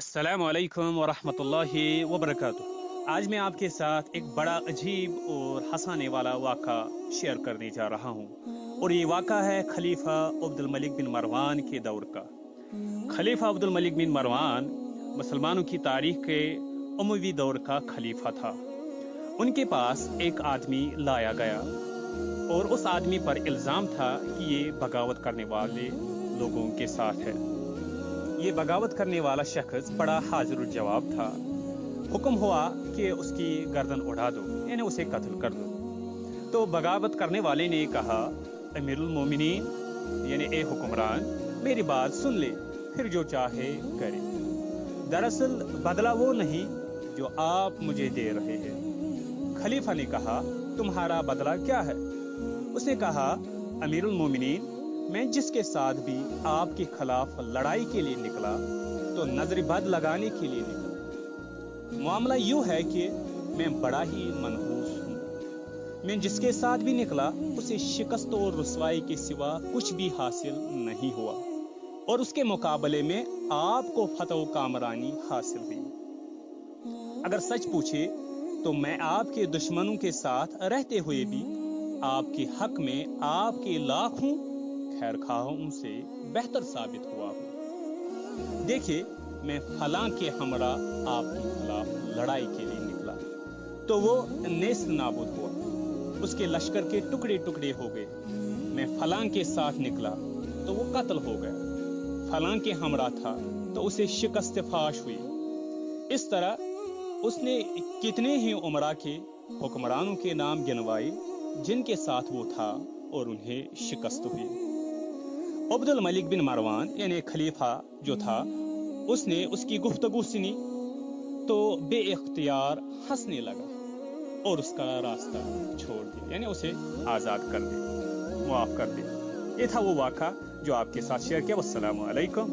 अस्सलाम वालेकुम वरहमतुल्लाहि वबरकातुह। आज मैं आपके साथ एक बड़ा अजीब और हंसाने वाला वाक़ा शेयर करने जा रहा हूँ और ये वाक़ा है खलीफा अब्दुल मलिक बिन मरवान के दौर का। खलीफा अब्दुल मलिक बिन मरवान मुसलमानों की तारीख के उमवी दौर का खलीफा था। उनके पास एक आदमी लाया गया और उस आदमी पर इल्ज़ाम था कि ये बगावत करने वाले लोगों के साथ है। ये बगावत करने वाला शख्स बड़ा हाजिर जवाब था। हुक्म हुआ कि उसकी गर्दन उड़ा दो, यानी उसे कत्ल कर दो। तो बगावत करने वाले ने कहा, अमीरुल मोमिनीन यानी ए हुक्मरान, मेरी बात सुन ले, फिर जो चाहे करे। दरअसल बदला वो नहीं जो आप मुझे दे रहे हैं। खलीफा ने कहा, तुम्हारा बदला क्या है? उसने कहा, अमीरुल मोमिनीन, मैं जिसके साथ भी आपके खिलाफ लड़ाई के लिए निकला तो नजर बद लगाने के लिए निकला। मामला यूं है कि मैं बड़ा ही मनहूस हूं। मैं जिसके साथ भी निकला उसे शिकस्त और रुसवाई के सिवा कुछ भी हासिल नहीं हुआ और उसके मुकाबले में आपको फतह व कामरानी हासिल हुई। अगर सच पूछे तो मैं आपके दुश्मनों के साथ रहते हुए भी आपके हक में आपके लाखों खैर खाहों से बेहतर साबित हुआ हूँ। देखिए, मैं फलां के हमरा आपके खिलाफ लड़ाई के लिए निकला तो वो नेस्त नाबूद हुआ, उसके लश्कर के टुकड़े टुकड़े हो गए। मैं फलां के साथ निकला तो वो कत्ल हो गया। फलां के हमरा था तो उसे शिकस्त फाश हुई। इस तरह उसने कितने ही उमरा के हुक्मरानों के नाम गिनवाए जिनके साथ वो था और उन्हें शिकस्त हुई। अब्दुल मलिक बिन मरवान यानी खलीफा जो था, उसने उसकी गुफ्तगू सुनी तो बेइख्तियार हंसने लगा और उसका रास्ता छोड़ दिया, यानी उसे आज़ाद कर दिया, माफ कर दिया। ये था वो वाक़ा जो आपके साथ शेयर किया। वस्सलामु अलैकुम।